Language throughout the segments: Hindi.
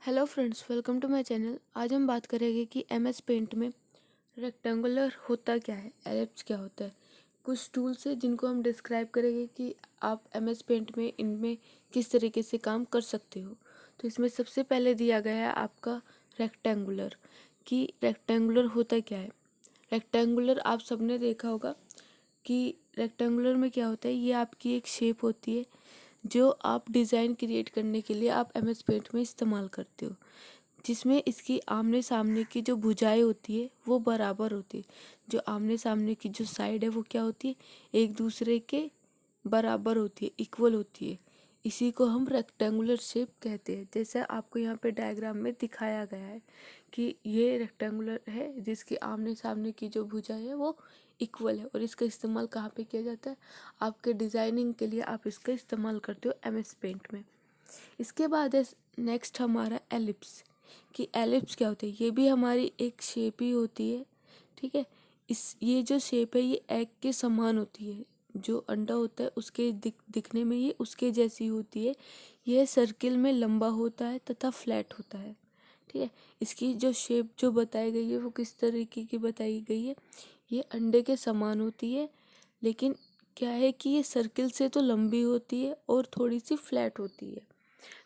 Hello friends, welcome to my channel. आज हम बात करेंगे कि एमएस पेंट में रेक्टेंगुलर होता क्या है, एलिप्स क्या होता है। कुछ टूल्स हैं जिनको हम डिस्क्राइब करेंगे कि आप एमएस पेंट में इनमें किस तरीके से काम कर सकते हो। तो इसमें सबसे पहले दिया गया है आपका रेक्टेंगुलर, कि रेक्टेंगुलर होता क्या है। रेक्टेंगुलर आप सबने देखा होगा कि रेक्टेंगुलर में क्या होता है, ये आपकी एक शेप होती है जो आप डिज़ाइन क्रिएट करने के लिए आप एमएस पेंट में इस्तेमाल करते हो, जिसमें इसकी आमने सामने की जो भुजाएं होती है वो बराबर होती है। जो आमने सामने की जो साइड है वो क्या होती है, एक दूसरे के बराबर होती है, इक्वल होती है। इसी को हम रेक्टेंगुलर शेप कहते हैं। जैसा आपको यहाँ पे डायग्राम में दिखाया गया है कि ये रेक्टेंगुलर है जिसकी आमने सामने की जो भुजा है वो इक्वल है, और इसका इस्तेमाल कहाँ पे किया जाता है, आपके डिज़ाइनिंग के लिए आप इसका इस्तेमाल करते हो एमएस पेंट में। इसके बाद है नेक्स्ट हमारा एलिप्स, कि एलिप्स क्या होता है। ये भी हमारी एक शेप ही होती है, ठीक है। ये जो शेप है ये एग के समान होती है। जो अंडा होता है उसके दिखने में ये उसके जैसी होती है। यह सर्किल में लंबा होता है तथा फ्लैट होता है, ठीक है। इसकी जो शेप जो बताई गई है वो किस तरीके की बताई गई है, ये अंडे के समान होती है, लेकिन क्या है कि ये सर्किल से तो लंबी होती है और थोड़ी सी फ्लैट होती है।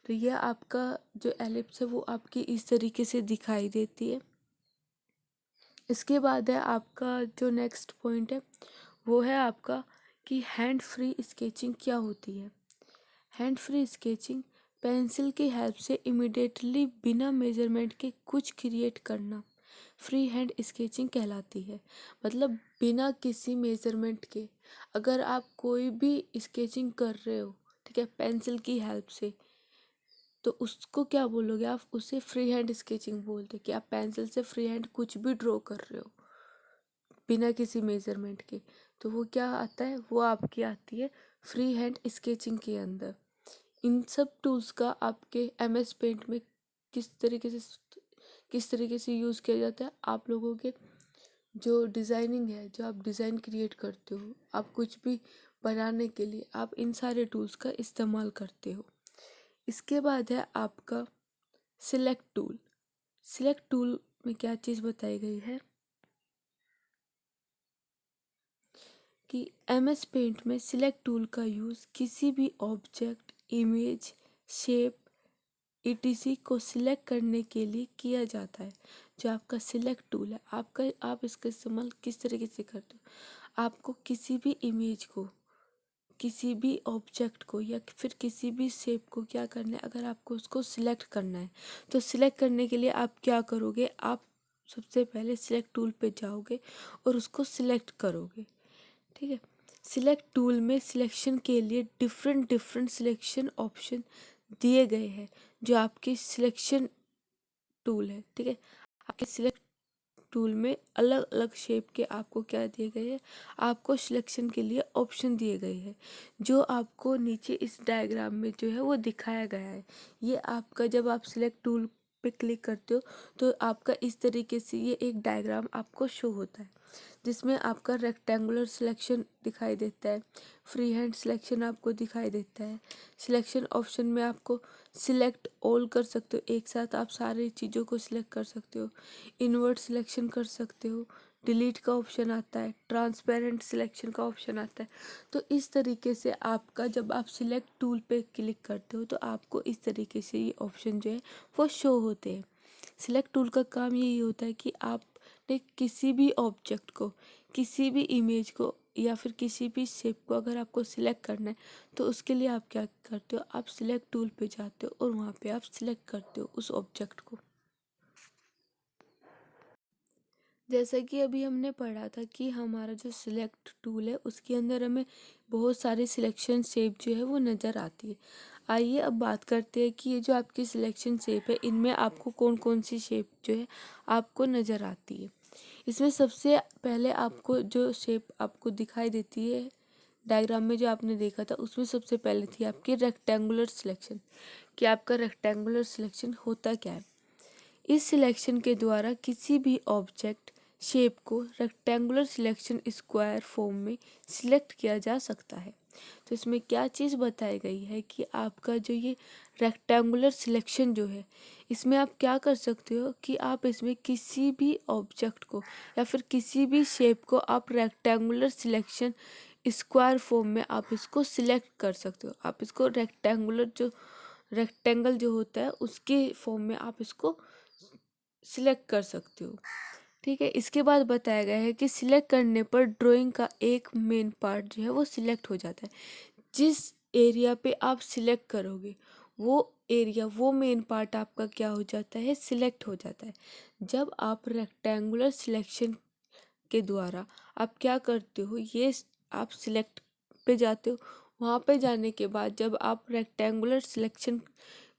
तो यह आपका जो एलिप्स है वो आपकी इस तरीके से दिखाई देती है। इसके बाद है आपका जो नेक्स्ट पॉइंट है वो है आपका कि हैंड फ्री स्केचिंग क्या होती है। हैंड फ्री स्केचिंग पेंसिल की हेल्प से इमिडिएटली बिना मेजरमेंट के कुछ क्रिएट करना फ्री हैंड स्केचिंग कहलाती है। मतलब बिना किसी मेजरमेंट के अगर आप कोई भी स्केचिंग कर रहे हो, ठीक है, पेंसिल की हेल्प से, तो उसको क्या बोलोगे आप, उसे फ्री हैंड स्केचिंग बोलते हैं। कि आप पेंसिल से फ्री हैंड कुछ भी ड्रॉ कर रहे हो बिना किसी मेजरमेंट के, तो वो क्या आता है, वो आपकी आती है फ्री हैंड स्केचिंग के अंदर। इन सब टूल्स का आपके एमएस पेंट में किस तरीके से यूज़ किया जाता है। आप लोगों के जो डिज़ाइनिंग है, जो आप डिज़ाइन क्रिएट करते हो, आप कुछ भी बनाने के लिए आप इन सारे टूल्स का इस्तेमाल करते हो। इसके बाद है आपका सिलेक्ट टूल। सिलेक्ट टूल में क्या चीज़ बताई गई है कि एमएस पेंट में सिलेक्ट टूल का यूज़ किसी भी ऑब्जेक्ट, इमेज, शेप ईटीसी को सिलेक्ट करने के लिए किया जाता है। जो आपका सिलेक्ट टूल है, आप इसका इस्तेमाल किस तरीके से करते हो। आपको किसी भी इमेज को, किसी भी ऑब्जेक्ट को या फिर किसी भी शेप को क्या करना है, अगर आपको उसको सिलेक्ट करना है तो सिलेक्ट करने के लिए आप क्या करोगे, आप सबसे पहले सिलेक्ट टूल पे जाओगे और उसको सिलेक्ट करोगे, ठीक है। सिलेक्ट टूल में सिलेक्शन के लिए डिफरेंट डिफरेंट सिलेक्शन ऑप्शन दिए गए हैं। जो आपकी सिलेक्शन टूल है, ठीक है, आपके सिलेक्ट टूल में अलग अलग शेप के आपको क्या दिए गए हैं, आपको सिलेक्शन के लिए ऑप्शन दिए गए हैं, जो आपको नीचे इस डायग्राम में जो है वो दिखाया गया है। ये आपका जब आप सिलेक्ट टूल पे क्लिक करते हो तो आपका इस तरीके से ये एक डायग्राम आपको शो होता है, जिसमें आपका रेक्टेंगुलर सिलेक्शन दिखाई देता है, फ्री हैंड सिलेक्शन आपको दिखाई देता है। सिलेक्शन ऑप्शन में आपको सिलेक्ट ऑल कर सकते हो, एक साथ आप सारी चीज़ों को सिलेक्ट कर सकते हो। इन्वर्ट सिलेक्शन कर सकते हो, डिलीट का ऑप्शन आता है, ट्रांसपेरेंट सिलेक्शन का ऑप्शन आता है। तो इस तरीके से आपका जब आप सिलेक्ट टूल पे क्लिक करते हो तो आपको इस तरीके से ये ऑप्शन जो है वो शो होते हैं। सिलेक्ट टूल का काम यही होता है कि आपने किसी भी ऑब्जेक्ट को, किसी भी इमेज को या फिर किसी भी शेप को अगर आपको सिलेक्ट करना है तो उसके लिए आप क्या करते हो, आप सिलेक्ट टूल पे जाते हो और वहाँ पे आप सिलेक्ट करते हो उस ऑब्जेक्ट को। जैसा कि अभी हमने पढ़ा था कि हमारा जो सिलेक्ट टूल है उसके अंदर हमें बहुत सारी सिलेक्शन शेप जो है वो नज़र आती है। आइए अब बात करते हैं कि ये जो आपकी सिलेक्शन शेप है इनमें आपको कौन कौन सी शेप जो है आपको नज़र आती है। इसमें सबसे पहले आपको जो शेप आपको दिखाई देती है डायग्राम में जो आपने देखा था उसमें सबसे पहले थी आपकी रेक्टेंगुलर सिलेक्शन। कि आपका रेक्टेंगुलर सिलेक्शन होता क्या है। इस सिलेक्शन के द्वारा किसी भी ऑब्जेक्ट शेप को रेक्टेंगुलर सिलेक्शन स्क्वायर फॉर्म में सिलेक्ट किया जा सकता है। तो इसमें क्या चीज़ बताई गई है कि आपका जो ये रेक्टेंगुलर सिलेक्शन जो है, इसमें आप क्या कर सकते हो कि आप इसमें किसी भी ऑब्जेक्ट को या फिर किसी भी शेप को आप रेक्टेंगुलर सिलेक्शन स्क्वायर फॉर्म में आप इसको सिलेक्ट कर सकते हो। आप इसको रेक्टेंगल जो होता है उसके फॉर्म में आप इसको सिलेक्ट कर सकते हो। ठीक है, इसके बाद बताया गया है कि सिलेक्ट करने पर ड्राइंग का एक मेन पार्ट जो है वो सिलेक्ट हो जाता है। जिस एरिया पे आप सिलेक्ट करोगे वो एरिया, वो मेन पार्ट आपका क्या हो जाता है, सिलेक्ट हो जाता है। जब आप रेक्टेंगुलर सिलेक्शन के द्वारा आप क्या करते हो, ये आप सिलेक्ट पे जाते हो। वहाँ पे जाने के बाद जब आप रेक्टेंगुलर सिलेक्शन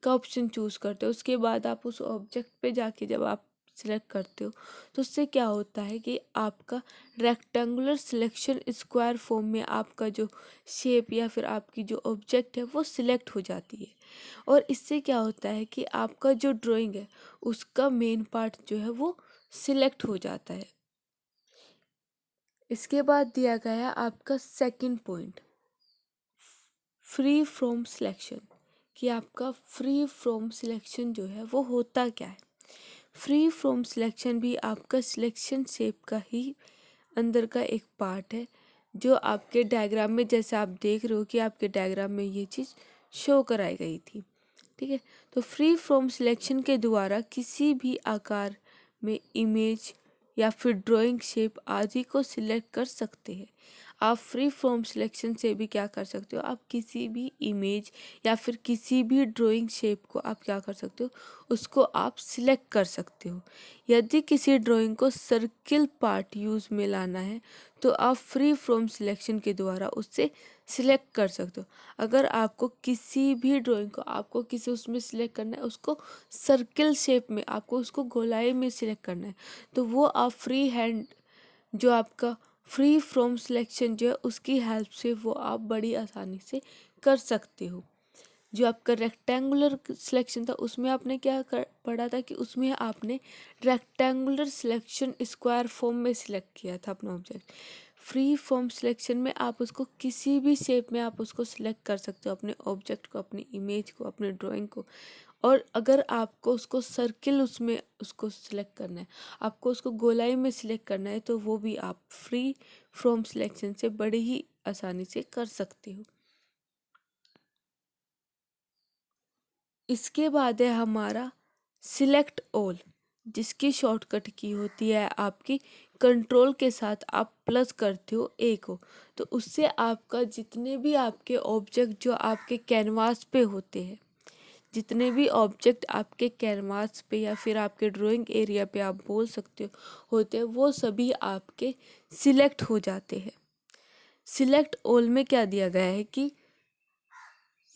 का ऑप्शन चूज़ करते हो, उसके बाद आप उस ऑब्जेक्ट पे जाके जब आप सिलेक्ट करते हो तो उससे क्या होता है कि आपका रेक्टेंगुलर सिलेक्शन स्क्वायर फॉर्म में आपका जो शेप या फिर आपकी जो ऑब्जेक्ट है वो सिलेक्ट हो जाती है। और इससे क्या होता है कि आपका जो ड्राइंग है उसका मेन पार्ट जो है वो सिलेक्ट हो जाता है। इसके बाद दिया गया है आपका second point, free from selection, कि आपका फ्री फ्रॉम सिलेक्शन जो है वो होता क्या है। फ्री फ्रॉम सिलेक्शन भी आपका सिलेक्शन शेप का ही अंदर का एक पार्ट है, जो आपके डायग्राम में, जैसे आप देख रहे हो कि आपके डायग्राम में ये चीज़ शो कराई गई थी। ठीक है, तो फ्री फ्रॉम सिलेक्शन के द्वारा किसी भी आकार में इमेज या फिर ड्राइंग शेप आदि को सिलेक्ट कर सकते हैं। आप फ्री फ्रॉम सिलेक्शन से भी क्या कर सकते हो, आप किसी भी इमेज या फिर किसी भी ड्राइंग शेप को आप क्या कर सकते हो, उसको आप सिलेक्ट कर सकते हो। यदि किसी ड्राइंग को सर्किल पार्ट यूज़ में लाना है तो आप फ्री फ्रॉम सिलेक्शन के द्वारा उससे सिलेक्ट कर सकते हो। अगर आपको किसी भी ड्राइंग को आपको किसी उसमें सिलेक्ट करना है, उसको सर्किल शेप में, आपको उसको गोलाई में सिलेक्ट करना है, तो वो आप फ्री हैंड जो आपका फ्री फ्रॉम सिलेक्शन जो है उसकी हेल्प से वो आप बड़ी आसानी से कर सकते हो। जो आपका रेक्टेंगुलर सिलेक्शन था उसमें आपने पढ़ा था कि उसमें आपने रेक्टेंगुलर सिलेक्शन स्क्वायर फॉर्म में सिलेक्ट किया था अपना ऑब्जेक्ट। फ्री फॉर्म सिलेक्शन में आप उसको किसी भी शेप में आप उसको सिलेक्ट कर सकते हो, अपने ऑब्जेक्ट को, अपनी इमेज को, अपने ड्राइंग को। और अगर आपको उसको सर्किल उसमें उसको सिलेक्ट करना है, आपको उसको गोलाई में सिलेक्ट करना है, तो वो भी आप फ्री फ्रॉम सिलेक्शन से बड़ी ही आसानी से कर सकते हो। इसके बाद है हमारा सिलेक्ट ऑल, जिसकी शॉर्टकट की होती है आपकी कंट्रोल के साथ आप प्लस करते हो ए को, तो उससे आपका जितने भी आपके ऑब्जेक्ट जो आपके कैनवास पे होते हैं, जितने भी ऑब्जेक्ट आपके कैनवास पे या फिर आपके ड्राइंग एरिया पे आप बोल सकते हो होते हैं, वो सभी आपके सिलेक्ट हो जाते हैं। सिलेक्ट ऑल में क्या दिया गया है कि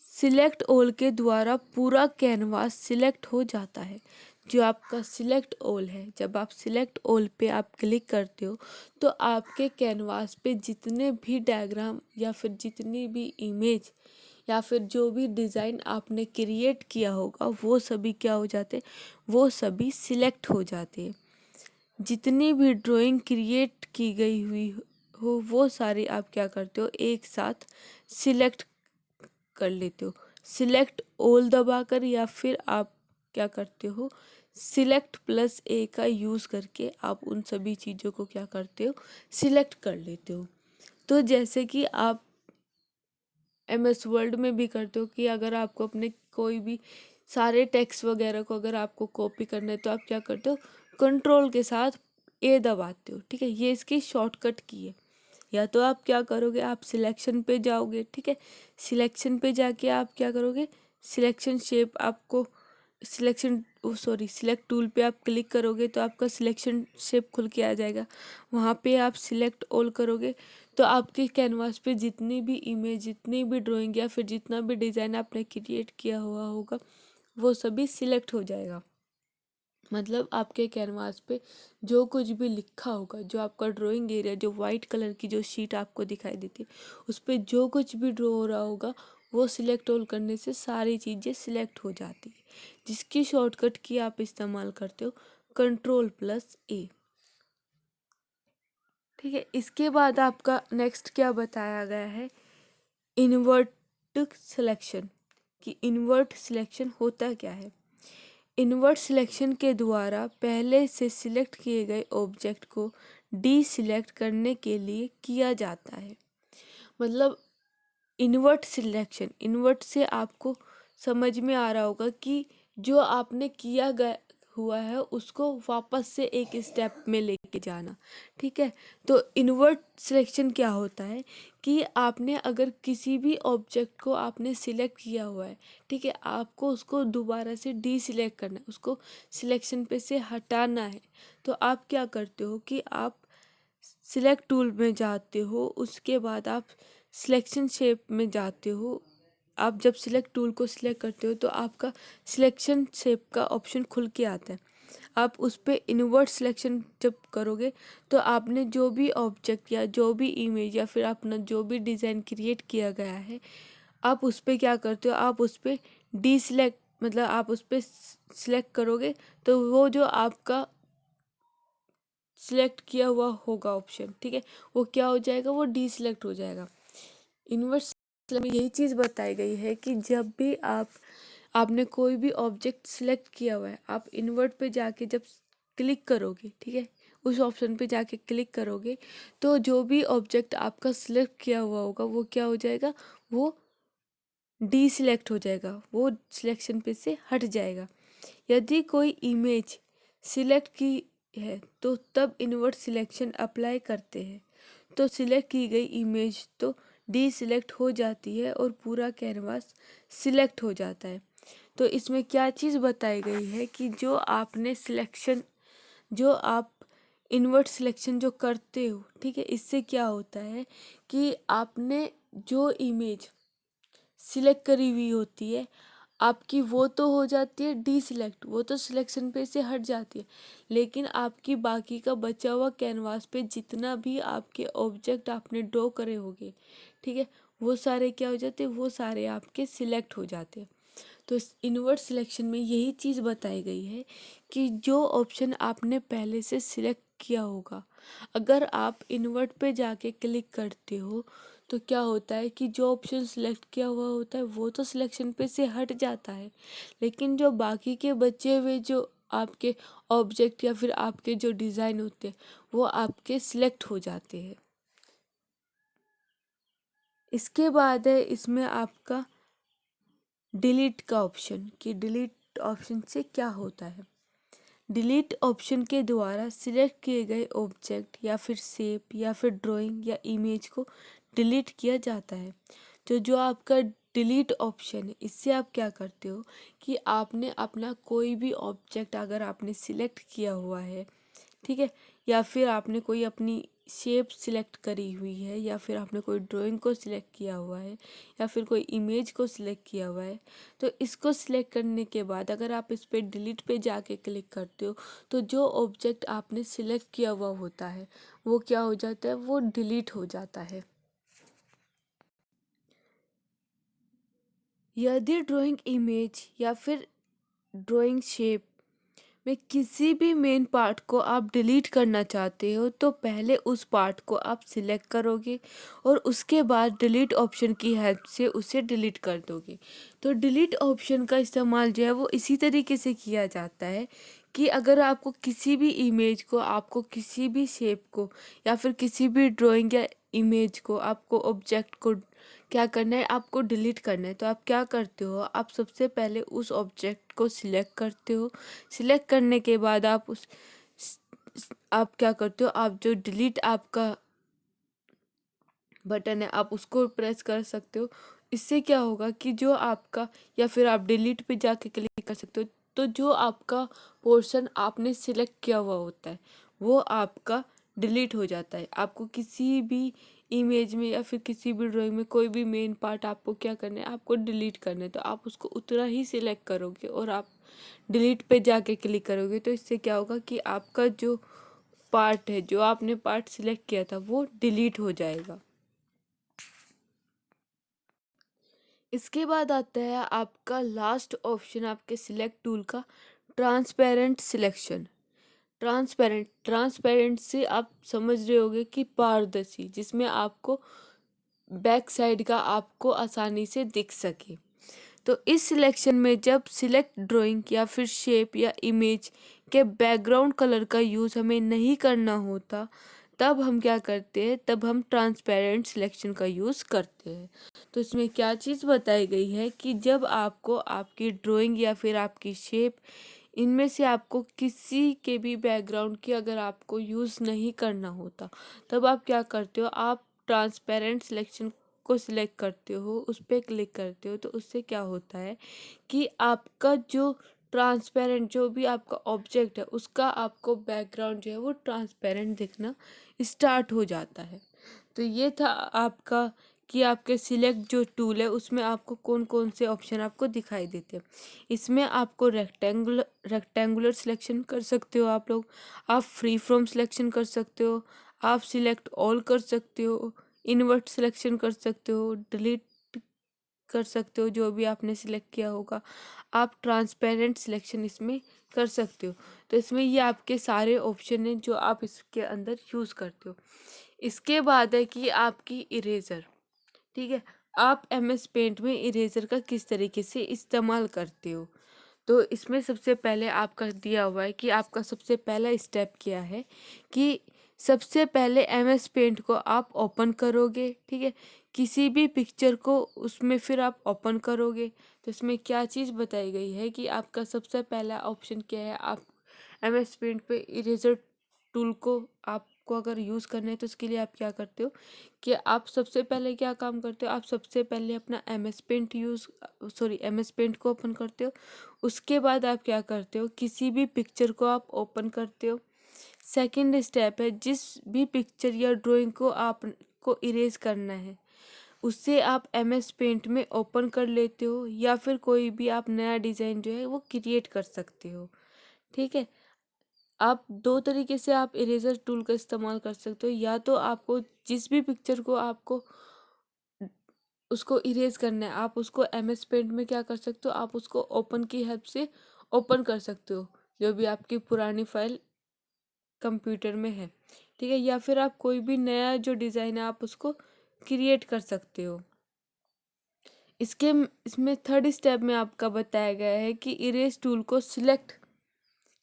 सिलेक्ट ऑल के द्वारा पूरा कैनवास सिलेक्ट हो जाता है। जो आपका सिलेक्ट ऑल है, जब आप सिलेक्ट ऑल पे आप क्लिक करते हो तो आपके कैनवास पे जितने भी डायग्राम या फिर जितनी भी इमेज या फिर जो भी डिज़ाइन आपने क्रिएट किया होगा वो सभी क्या हो जाते, वो सभी सिलेक्ट हो जाते हैं। जितनी भी ड्राइंग क्रिएट की गई हुई हो वो सारी आप क्या करते हो, एक साथ सिलेक्ट कर लेते हो। सिलेक्ट ऑल दबाकर या फिर आप क्या करते हो, सिलेक्ट प्लस ए का यूज़ करके आप उन सभी चीज़ों को क्या करते हो, सिलेक्ट कर लेते हो। तो जैसे कि आप MS वर्ड में भी करते हो कि अगर आपको अपने कोई भी सारे टेक्स्ट वगैरह को अगर आपको कॉपी करना है तो आप क्या करते हो, कंट्रोल के साथ ए दबाते हो। ठीक है, ये इसकी शॉर्टकट की है। या तो आप क्या करोगे, आप सिलेक्शन पे जाओगे। ठीक है, सिलेक्शन पे जाके आप क्या करोगे, सिलेक्शन शेप आपको सिलेक्ट टूल पे आप क्लिक करोगे तो आपका सिलेक्शन शेप खुल के आ जाएगा। वहाँ पे आप सिलेक्ट ऑल करोगे तो आपके कैनवास पे जितनी भी इमेज, जितनी भी ड्राइंग या फिर जितना भी डिज़ाइन आपने क्रिएट किया हुआ होगा वो सभी सिलेक्ट हो जाएगा। मतलब आपके कैनवास पे जो कुछ भी लिखा होगा, जो आपका ड्राइंग एरिया, जो वाइट कलर की जो शीट आपको दिखाई देती है उस पर जो कुछ भी ड्रॉ हो रहा होगा वो सिलेक्ट ऑल करने से सारी चीज़ें सिलेक्ट हो जाती है, जिसकी शॉर्टकट की आप इस्तेमाल करते हो कंट्रोल प्लस ए। ठीक है, इसके बाद आपका नेक्स्ट क्या बताया गया है, इन्वर्ट सिलेक्शन। कि इन्वर्ट सिलेक्शन होता क्या है। इन्वर्ट सिलेक्शन के द्वारा पहले से सिलेक्ट किए गए ऑब्जेक्ट को डी सिलेक्ट करने के लिए किया जाता है। मतलब इन्वर्ट सिलेक्शन, इन्वर्ट से आपको समझ में आ रहा होगा कि जो आपने किया गया हुआ है उसको वापस से एक स्टेप में लेके जाना। ठीक है, तो इन्वर्ट सिलेक्शन क्या होता है कि आपने अगर किसी भी ऑब्जेक्ट को आपने सिलेक्ट किया हुआ है, ठीक है, आपको उसको दोबारा से डी सिलेक्ट करना है, उसको सिलेक्शन पे से हटाना है। तो आप क्या करते हो कि आप सिलेक्ट टूल में जाते हो, उसके बाद आप सिलेक्शन शेप में जाते हो। आप जब सिलेक्ट टूल को सिलेक्ट करते हो तो आपका सिलेक्शन शेप का ऑप्शन खुल के आता है। आप उस पर इन्वर्ट सिलेक्शन जब करोगे तो आपने जो भी ऑब्जेक्ट या जो भी इमेज या फिर अपना जो भी डिज़ाइन क्रिएट किया गया है, आप उस पर क्या करते हो, आप उस पर डी सिलेक्ट, मतलब आप उस पर सिलेक्ट करोगे तो वो जो आपका सिलेक्ट किया हुआ होगा ऑप्शन, ठीक है, वो क्या हो जाएगा, वो डी सिलेक्ट हो जाएगा। इन्वर्स में यही चीज़ बताई गई है कि जब भी आपने कोई भी ऑब्जेक्ट सिलेक्ट किया हुआ है, आप इन्वर्ट पे जाके जब क्लिक करोगे, ठीक है, उस ऑप्शन पे जाके क्लिक करोगे तो जो भी ऑब्जेक्ट आपका सिलेक्ट किया हुआ होगा वो क्या हो जाएगा, वो डी सिलेक्ट हो जाएगा, वो सिलेक्शन पे से हट जाएगा। यदि कोई इमेज सिलेक्ट की है तो तब इन्वर्ट सिलेक्शन अप्लाई करते हैं, तो सिलेक्ट की गई इमेज तो डी सिलेक्ट हो जाती है और पूरा कैनवास सिलेक्ट हो जाता है। तो इसमें क्या चीज़ बताई गई है कि जो आपने सिलेक्शन, जो आप इन्वर्ट सिलेक्शन जो करते हो, ठीक है, इससे क्या होता है कि आपने जो इमेज सिलेक्ट करी हुई होती है आपकी, वो तो हो जाती है डी सिलेक्ट, वो तो सिलेक्शन पे से हट जाती है, लेकिन आपकी बाकी का बचा हुआ कैनवास पे जितना भी आपके ऑब्जेक्ट आपने ड्रॉ करे होंगे, ठीक है, वो सारे क्या हो जाते हैं, वो सारे आपके सिलेक्ट हो जाते हैं। तो इस इन्वर्ट सिलेक्शन में यही चीज़ बताई गई है कि जो ऑप्शन आपने पहले से सिलेक्ट किया होगा, अगर आप इन्वर्ट पे जाके क्लिक करते हो तो क्या होता है कि जो ऑप्शन सिलेक्ट किया हुआ होता है वो तो सिलेक्शन पे से हट जाता है, लेकिन जो बाकी के बचे हुए जो आपके ऑब्जेक्ट या फिर आपके जो डिज़ाइन होते हैं वो आपके सिलेक्ट हो जाते हैं। इसके बाद है इसमें आपका डिलीट का ऑप्शन, कि डिलीट ऑप्शन से क्या होता है। डिलीट ऑप्शन के द्वारा सिलेक्ट किए गए ऑब्जेक्ट या फिर शेप या फिर ड्राइंग या इमेज को डिलीट किया जाता है। तो जो आपका डिलीट ऑप्शन है, इससे आप क्या करते हो कि आपने अपना कोई भी ऑब्जेक्ट अगर आपने सिलेक्ट किया हुआ है, ठीक है, या फिर आपने कोई अपनी शेप सिलेक्ट करी हुई है या फिर आपने कोई ड्राइंग को सिलेक्ट किया हुआ है या फिर कोई इमेज को सिलेक्ट किया हुआ है, तो इसको सिलेक्ट करने के बाद अगर आप इस पर डिलीट पे जाके क्लिक करते हो तो जो ऑब्जेक्ट आपने सिलेक्ट किया हुआ होता है वो क्या हो जाता है, वो डिलीट हो जाता है। यदि ड्राइंग इमेज या फिर ड्राइंग शेप में किसी भी मेन पार्ट को आप डिलीट करना चाहते हो तो पहले उस पार्ट को आप सिलेक्ट करोगे और उसके बाद डिलीट ऑप्शन की हेल्प से उसे डिलीट कर दोगे। तो डिलीट ऑप्शन का इस्तेमाल जो है वो इसी तरीके से किया जाता है कि अगर आपको किसी भी इमेज को, आपको किसी भी शेप को या फिर किसी भी ड्राइंग या इमेज को, आपको ऑब्जेक्ट को क्या करना है, आपको डिलीट करना है, तो आप क्या करते हो, आप सबसे पहले उस ऑब्जेक्ट को सिलेक्ट करते हो। सिलेक्ट करने के बाद आप क्या करते हो, आप जो डिलीट आपका बटन है आप उसको प्रेस कर सकते हो। इससे क्या होगा कि जो आपका, या फिर आप डिलीट पे जाके क्लिक कर सकते हो, तो जो आपका पोर्शन आपने सिलेक्ट किया हुआ होता है वो आपका डिलीट हो जाता है। आपको किसी भी इमेज में या फिर किसी भी ड्राइंग में कोई भी मेन पार्ट आपको क्या करना है, आपको डिलीट करना है, तो आप उसको उतना ही सिलेक्ट करोगे और आप डिलीट पे जाके क्लिक करोगे। तो इससे क्या होगा कि आपका जो पार्ट है, जो आपने पार्ट सिलेक्ट किया था, वो डिलीट हो जाएगा। इसके बाद आता है आपका लास्ट ऑप्शन आपके सिलेक्ट टूल का, ट्रांसपेरेंट सिलेक्शन। ट्रांसपेरेंट से आप समझ रहे होगे कि पारदर्शी, जिसमें आपको बैक साइड का आपको आसानी से दिख सके। तो इस सिलेक्शन में जब सिलेक्ट ड्राइंग या फिर शेप या इमेज के बैकग्राउंड कलर का यूज़ हमें नहीं करना होता, तब हम क्या करते हैं, तब हम ट्रांसपेरेंट सिलेक्शन का यूज़ करते हैं। तो इसमें क्या चीज़ बताई गई है कि जब आपको आपकी ड्राइंग या फिर आपकी शेप, इनमें से आपको किसी के भी बैकग्राउंड की अगर आपको यूज़ नहीं करना होता, तब आप क्या करते हो, आप ट्रांसपेरेंट सिलेक्शन को सिलेक्ट करते हो, उस पर क्लिक करते हो। तो उससे क्या होता है कि आपका जो ट्रांसपेरेंट जो भी आपका ऑब्जेक्ट है, उसका आपको बैकग्राउंड जो है वो ट्रांसपेरेंट दिखना स्टार्ट हो जाता है। तो ये था आपका कि आपके सिलेक्ट जो टूल है उसमें आपको कौन कौन से ऑप्शन आपको दिखाई देते हैं। इसमें आपको रेक्टेंगुलर सिलेक्शन कर सकते हो आप लोग, आप फ्री फ्रॉम सिलेक्शन कर सकते हो, आप सिलेक्ट ऑल कर सकते हो, इन्वर्ट सिलेक्शन कर सकते हो, डिलीट कर सकते हो जो भी आपने सिलेक्ट किया होगा, आप ट्रांसपेरेंट सिलेक्शन इसमें कर सकते हो। तो इसमें ये आपके सारे ऑप्शन हैं जो आप इसके अंदर यूज़ करते हो। इसके बाद है कि आपकी इरेज़र, ठीक है, आप एमएस पेंट में इरेज़र का किस तरीके से इस्तेमाल करते हो। तो इसमें सबसे पहले आपका दिया हुआ है कि आपका सबसे पहला स्टेप क्या है कि सबसे पहले एमएस पेंट को आप ओपन करोगे, ठीक है, किसी भी पिक्चर को उसमें फिर आप ओपन करोगे। तो इसमें क्या चीज़ बताई गई है कि आपका सबसे पहला ऑप्शन क्या है, आप एमएस पेंट पे इरेजर टूल को आपको अगर यूज़ करना है तो उसके लिए आप क्या करते हो कि आप सबसे पहले क्या काम करते हो, आप सबसे पहले अपना एमएस पेंट को ओपन करते हो। उसके बाद आप क्या करते हो, किसी भी पिक्चर को आप ओपन करते हो। सेकंड स्टेप है, जिस भी पिक्चर या ड्राइंग को आपको इरेज करना है उससे आप एमएस पेंट में ओपन कर लेते हो, या फिर कोई भी आप नया डिज़ाइन जो है वो क्रिएट कर सकते हो, ठीक है। आप दो तरीके से आप इरेजर टूल का इस्तेमाल कर सकते हो, या तो आपको जिस भी पिक्चर को आपको उसको इरेज करना है, आप उसको एमएस पेंट में क्या कर सकते हो, आप उसको ओपन की हेल्प से ओपन कर सकते हो, जो भी आपकी पुरानी फाइल कंप्यूटर में है, ठीक है। या फिर आप कोई भी नया जो डिज़ाइन है आप उसको क्रिएट कर सकते हो। इसके इसमें थर्ड स्टेप में आपका बताया गया है कि इरेज टूल को सिलेक्ट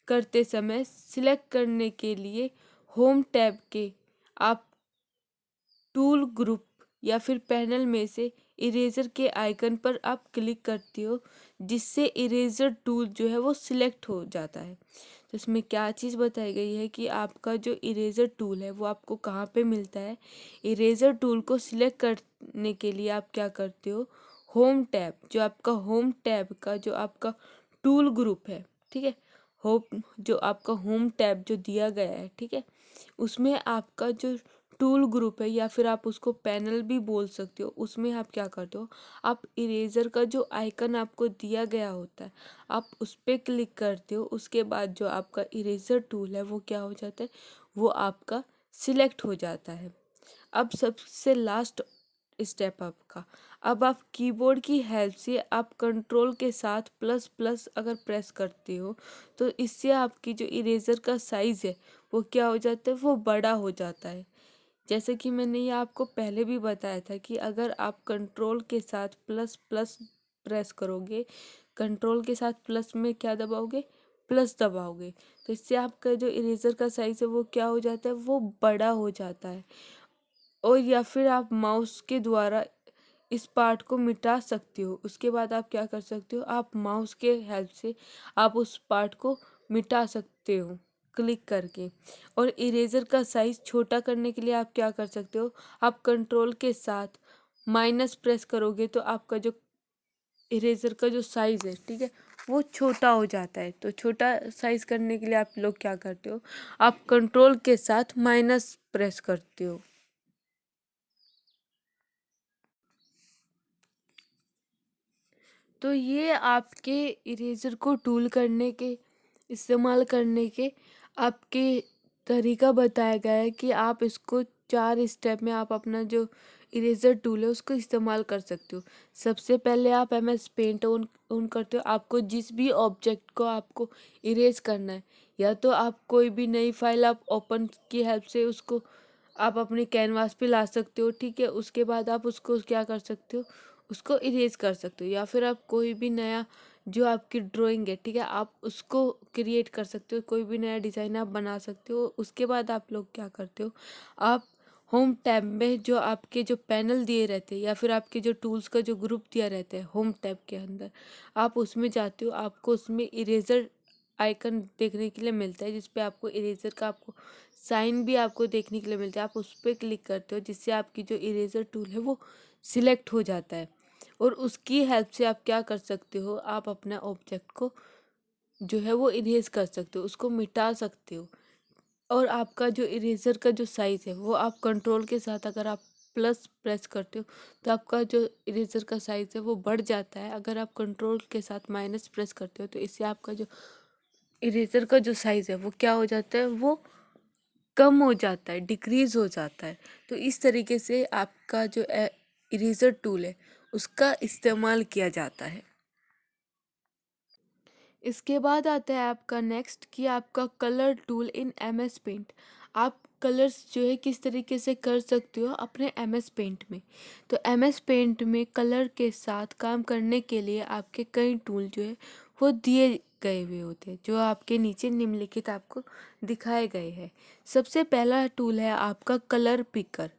करते समय सिलेक्ट करने के लिए होम टैब के आप टूल ग्रुप या फिर पैनल में से इरेजर के आइकन पर आप क्लिक करते हो, जिससे इरेजर टूल जो है वो सिलेक्ट हो जाता है। तो इसमें क्या चीज़ बताई गई है कि आपका जो इरेजर टूल है वो आपको कहाँ पे मिलता है। इरेजर टूल को सिलेक्ट करने के लिए आप क्या करते हो, होम टैब, जो आपका होम टैब का जो आपका टूल ग्रुप है, ठीक है, होम जो आपका होम टैब जो दिया गया है, ठीक है, उसमें आपका जो टूल ग्रुप है या फिर आप उसको पैनल भी बोल सकते हो, उसमें आप क्या करते हो, आप इरेजर का जो आइकन आपको दिया गया होता है आप उस पर क्लिक करते हो। उसके बाद जो आपका इरेजर टूल है वो क्या हो जाता है, वो आपका सिलेक्ट हो जाता है। अब सबसे लास्ट स्टेप आपका, अब आप कीबोर्ड की हेल्प से आप कंट्रोल के साथ प्लस प्लस अगर प्रेस करते हो तो इससे आपकी जो इरेजर का साइज़ है वो क्या हो जाता है, वो बड़ा हो जाता है। जैसे कि मैंने ये आपको पहले भी बताया था कि अगर आप कंट्रोल के साथ प्लस प्लस प्रेस करोगे, कंट्रोल के साथ प्लस में क्या दबाओगे, प्लस दबाओगे, तो इससे आपका जो इरेजर का साइज़ है वो क्या हो जाता है, वो बड़ा हो जाता है। और या फिर आप माउस के द्वारा इस पार्ट को मिटा सकते हो। उसके बाद आप क्या कर सकते हो, आप माउस के हेल्प से आप उस पार्ट को मिटा सकते हो क्लिक करके। और इरेजर का साइज़ छोटा करने के लिए आप क्या कर सकते हो, आप कंट्रोल के साथ माइनस प्रेस करोगे तो आपका जो इरेजर का जो साइज़ है, ठीक है, वो छोटा हो जाता है। तो छोटा साइज़ करने के लिए आप लोग क्या करते हो, आप कंट्रोल के साथ माइनस प्रेस करते हो। तो ये आपके इरेजर को टूल करने के इस्तेमाल करने के आपके तरीका बताया गया है कि आप इसको 4 स्टेप में आप अपना जो इरेजर टूल है उसको इस्तेमाल कर सकते हो। सबसे पहले आप एमएस पेंट ऑन ऑन करते हो, आपको जिस भी ऑब्जेक्ट को आपको इरेज करना है, या तो आप कोई भी नई फाइल आप ओपन की हेल्प से उसको आप अपने कैनवास पे ला सकते हो, ठीक है। उसके बाद आप उसको क्या कर सकते हो, उसको इरेज कर सकते हो। या फिर आप कोई भी नया जो आपकी ड्राइंग है, ठीक है, आप उसको क्रिएट कर सकते हो, कोई भी नया डिज़ाइन आप बना सकते हो। उसके बाद आप लोग क्या करते हो, आप होम टैब में जो आपके जो पैनल दिए रहते हैं या फिर आपके जो टूल्स का जो ग्रुप दिया रहता है होम टैब के अंदर, आप उसमें जाते हो। आपको उसमें इरेजर आइकन देखने के लिए मिलता है, जिस पे आपको इरेजर का आपको साइन भी आपको देखने के लिए मिलता है। आप उस पर क्लिक करते हो, जिससे आपकी जो इरेजर टूल है वो सिलेक्ट हो जाता है। और उसकी हेल्प से आप क्या कर सकते हो, आप अपना ऑब्जेक्ट को जो है वो इरेज कर सकते हो, उसको मिटा सकते हो। और आपका जो इरेजर का जो साइज़ है वो आप कंट्रोल के साथ अगर आप प्लस प्रेस करते हो तो आपका जो इरेजर का साइज़ है वो बढ़ जाता है। अगर आप कंट्रोल के साथ माइनस प्रेस करते हो तो इससे आपका जो इरेजर का जो साइज़ है वो क्या हो जाता है, वो कम हो जाता है, डिक्रीज हो जाता है। तो इस तरीके से आपका जो इरेजर टूल है उसका इस्तेमाल किया जाता है। इसके बाद आता है आपका नेक्स्ट कि आपका colour tool in M S paint. आप कलर्स जो है किस तरीके से कर सकते हो अपने एम एस पेंट में। तो एम एस पेंट में कलर के साथ काम करने के लिए आपके कई टूल जो है वो दिए गए हुए होते हैं, जो आपके नीचे निम्नलिखित आपको दिखाए गए हैं। सबसे पहला टूल है आपका कलर पिकर,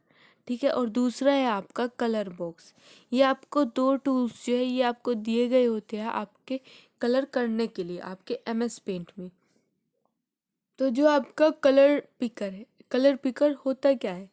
ठीक है, और दूसरा है आपका कलर बॉक्स। ये आपको दो टूल्स जो है ये आपको दिए गए होते हैं आपके कलर करने के लिए आपके एम एस पेंट में। तो जो आपका कलर पिकर है, कलर पिकर होता क्या है,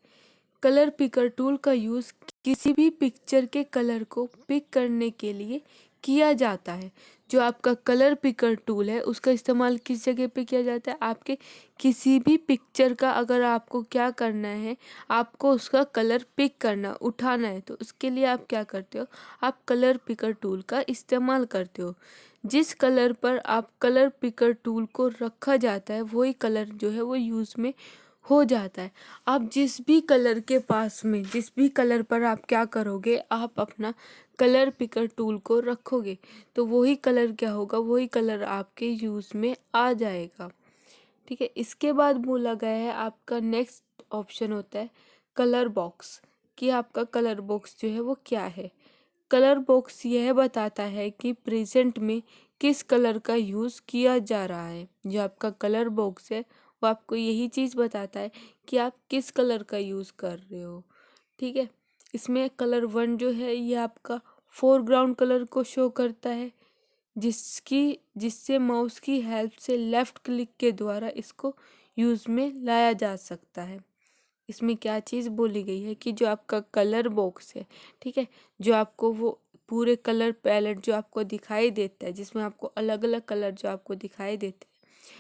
कलर पिकर टूल का यूज़ किसी भी पिक्चर के कलर को पिक करने के लिए किया जाता है। जो आपका कलर पिकर टूल है उसका इस्तेमाल किस जगह पे किया जाता है, आपके किसी भी पिक्चर का अगर आपको क्या करना है, आपको उसका कलर पिक करना उठाना है, तो उसके लिए आप क्या करते हो, आप कलर पिकर टूल का इस्तेमाल करते हो। जिस कलर पर आप कलर पिकर टूल को रखा जाता है वही कलर जो है वो यूज़ में हो जाता है। आप जिस भी कलर के पास में जिस भी कलर पर आप क्या करोगे, आप अपना कलर पिकर टूल को रखोगे तो वही कलर क्या होगा, वही कलर आपके यूज़ में आ जाएगा, ठीक है। इसके बाद बोला गया है आपका नेक्स्ट ऑप्शन होता है कलर बॉक्स, कि आपका कलर बॉक्स जो है वो क्या है। कलर बॉक्स यह बताता है कि प्रेजेंट में किस कलर का यूज़ किया जा रहा है। जो आपका कलर बॉक्स है वो आपको यही चीज़ बताता है कि आप किस कलर का यूज़ कर रहे हो, ठीक है। इसमें कलर वन जो है ये आपका फोरग्राउंड कलर को शो करता है, जिससे माउस की हेल्प से लेफ़्ट क्लिक के द्वारा इसको यूज़ में लाया जा सकता है। इसमें क्या चीज़ बोली गई है कि जो आपका कलर बॉक्स है, ठीक है, जो आपको वो पूरे कलर पैलेट जो आपको दिखाई देता है, जिसमें आपको अलग अलग कलर जो आपको दिखाई देते हैं,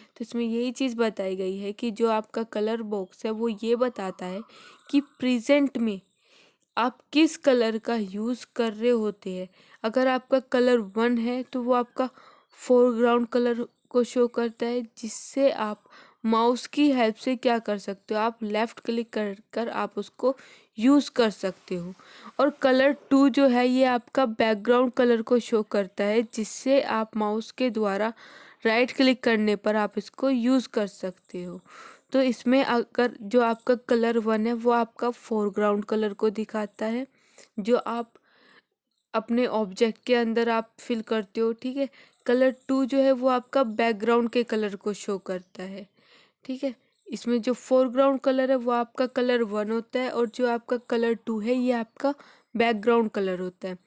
तो इसमें यही चीज़ बताई गई है कि जो आपका कलर बॉक्स है वो ये बताता है कि प्रेजेंट में आप किस कलर का यूज़ कर रहे होते हैं। अगर आपका कलर वन है तो वो आपका फोरग्राउंड कलर को शो करता है, जिससे आप माउस की हेल्प से क्या कर सकते हो, आप लेफ़्ट क्लिक कर कर आप उसको यूज़ कर सकते हो। और कलर टू जो है ये आपका बैकग्राउंड कलर को शो करता है, जिससे आप माउस के द्वारा राइट क्लिक करने पर आप इसको यूज़ कर सकते हो। तो इसमें अगर जो आपका कलर वन है वो आपका फोरग्राउंड कलर को दिखाता है, जो आप अपने ऑब्जेक्ट के अंदर आप फिल करते हो, ठीक है। कलर टू जो है वो आपका बैकग्राउंड के कलर को शो करता है, ठीक है। इसमें जो फोरग्राउंड कलर है वो आपका कलर वन होता है और जो आपका कलर टू है ये आपका बैकग्राउंड कलर होता है।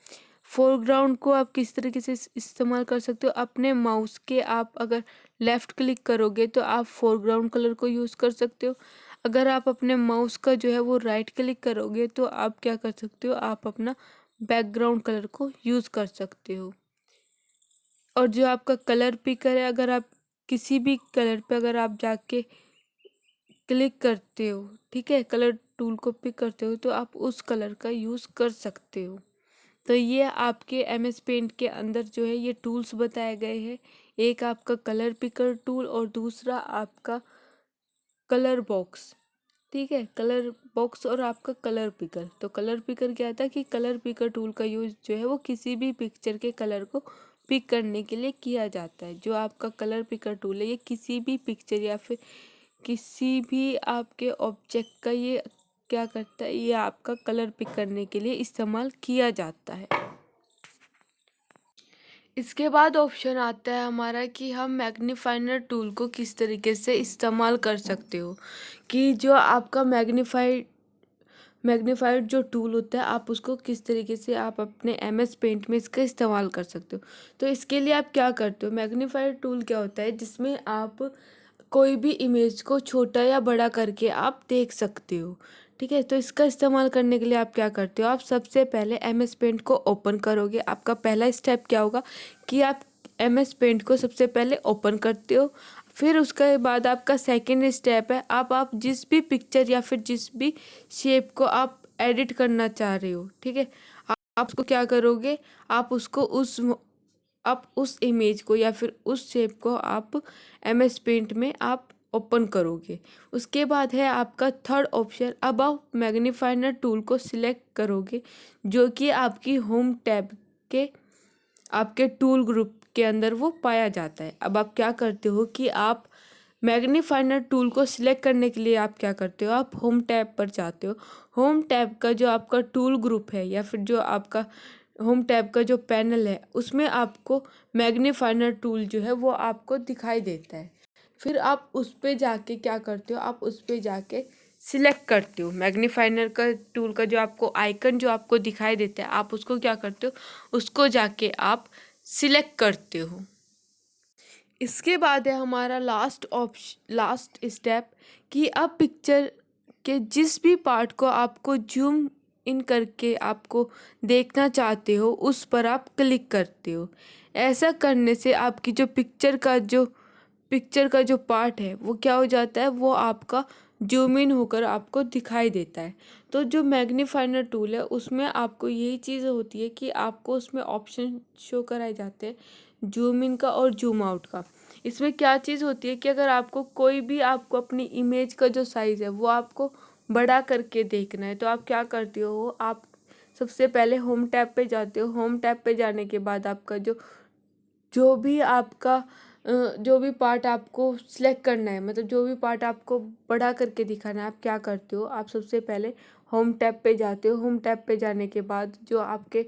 फोरग्राउंड को आप किस तरीके से इस्तेमाल कर सकते हो, अपने माउस के आप अगर लेफ़्ट क्लिक करोगे तो आप फोरग्राउंड कलर को यूज़ कर सकते हो। अगर आप अपने माउस का जो है वो राइट क्लिक करोगे तो आप क्या कर सकते हो, आप अपना बैकग्राउंड कलर को यूज़ कर सकते हो। और जो आपका कलर पिकर है, अगर आप किसी भी कलर पे अगर आप जाके क्लिक करते हो, ठीक है, कलर टूल को पिक करते हो तो आप उस कलर का यूज़ कर सकते हो। तो ये आपके एम एस पेंट के अंदर जो है ये टूल्स बताए गए हैं। एक आपका कलर पिकर टूल और दूसरा आपका कलर बॉक्स, ठीक है, कलर बॉक्स और आपका कलर पिकर। तो कलर पिकर क्या था कि कलर पिकर टूल का यूज़ जो है वो किसी भी पिक्चर के कलर को पिक करने के लिए किया जाता है। जो आपका कलर पिकर टूल है ये किसी भी पिक्चर या फिर किसी भी आपके ऑब्जेक्ट का ये क्या करता है, ये आपका कलर पिक करने के लिए इस्तेमाल किया जाता है। इसके बाद ऑप्शन आता है हमारा कि हम मैग्नीफायर टूल को किस तरीके से इस्तेमाल कर सकते हो, कि जो आपका मैग्नीफाइड जो टूल होता है आप उसको किस तरीके से आप अपने एमएस पेंट में इसका इस्तेमाल कर सकते हो। तो इसके लिए आप क्या करते हो, मैग्नीफाइड टूल क्या होता है जिसमें आप कोई भी इमेज को छोटा या बड़ा करके आप देख सकते हो। ठीक है, तो इसका इस्तेमाल करने के लिए आप क्या करते हो, आप सबसे पहले एमएस पेंट को ओपन करोगे। आपका पहला स्टेप क्या होगा कि आप एमएस पेंट को सबसे पहले ओपन करते हो। फिर उसके बाद आपका सेकंड स्टेप है, आप जिस भी पिक्चर या फिर जिस भी शेप को आप एडिट करना चाह रहे हो, ठीक है, आप उसको क्या करोगे, आप उसको आप उस इमेज को या फिर उस शेप को आप एमएस पेंट में आप ओपन करोगे। उसके बाद है आपका थर्ड ऑप्शन, अब आप मैग्नीफायर टूल को सिलेक्ट करोगे जो कि आपकी होम टैब के आपके टूल ग्रुप के अंदर वो पाया जाता है। अब आप क्या करते हो कि आप मैग्नीफायर टूल को सिलेक्ट करने के लिए आप क्या करते हो, आप होम टैब पर जाते हो। होम टैब का जो आपका टूल ग्रुप है या फिर जो आपका होम टैब का जो पैनल है उसमें आपको मैग्नीफायर टूल जो है वो आपको दिखाई देता है। फिर आप उस पे जाके क्या करते हो, आप उस पे जाके सिलेक्ट करते हो मैग्नीफायर का टूल का जो आपको आइकन जो आपको दिखाई देता है, आप उसको क्या करते हो, उसको जाके आप सिलेक्ट करते हो। इसके बाद है हमारा लास्ट स्टेप कि अब पिक्चर के जिस भी पार्ट को आपको जूम इन करके आपको देखना चाहते हो उस पर आप क्लिक करते हो। ऐसा करने से आपकी जो पिक्चर का जो पार्ट है वो क्या हो जाता है, वो आपका जूम इन होकर आपको दिखाई देता है। तो जो मैग्नीफायर टूल है उसमें आपको यही चीज़ होती है कि आपको उसमें ऑप्शन शो कराए जाते हैं जूम इन का और जूम आउट का। इसमें क्या चीज़ होती है कि अगर आपको कोई भी आपको अपनी इमेज का जो साइज़ है वो आपको बड़ा करके देखना है तो आप क्या करते हो, आप सबसे पहले होम टैब पे जाते हो। होम टैब पे जाने के बाद आपका जो भी आपका जो भी पार्ट आपको सिलेक्ट करना है, मतलब जो भी पार्ट आपको बड़ा करके दिखाना है, आप क्या करते हो, आप सबसे पहले होम टैब पे जाते हो। होम टैब पे जाने के बाद जो आपके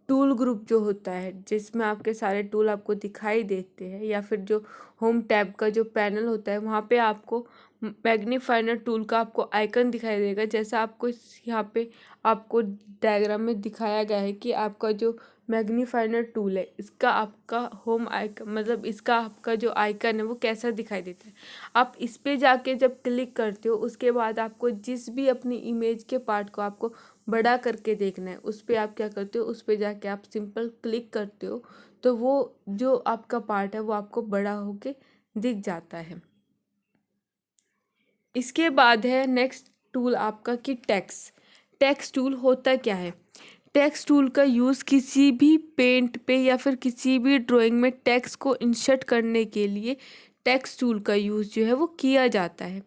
टूल ग्रुप जो होता है जिसमें आपके सारे टूल आपको दिखाई देते हैं या फिर जो होम टैब का जो पैनल होता है वहाँ पे आपको मैग्नीफायर टूल का आपको आइकन दिखाई देगा। जैसा आपको यहाँ पे आपको डायग्राम में दिखाया गया है कि आपका जो मैग्नीफायर टूल है इसका आपका होम आइकन, मतलब इसका आपका जो आइकन है वो कैसा दिखाई देता है। आप इस पे जाके जब क्लिक करते हो उसके बाद आपको जिस भी अपनी इमेज के पार्ट को आपको बड़ा करके देखना है उस पर आप क्या करते हो, उस पर जाके आप सिंपल क्लिक करते हो तो वो जो आपका पार्ट है वो आपको बड़ा होके दिख जाता है। इसके बाद है नेक्स्ट टूल आपका कि टेक्स्ट टूल होता क्या है। टेक्स्ट टूल का यूज़ किसी भी पेंट पे या फिर किसी भी ड्राइंग में टेक्स्ट को इंसर्ट करने के लिए टेक्स्ट टूल का यूज़ जो है वो किया जाता है।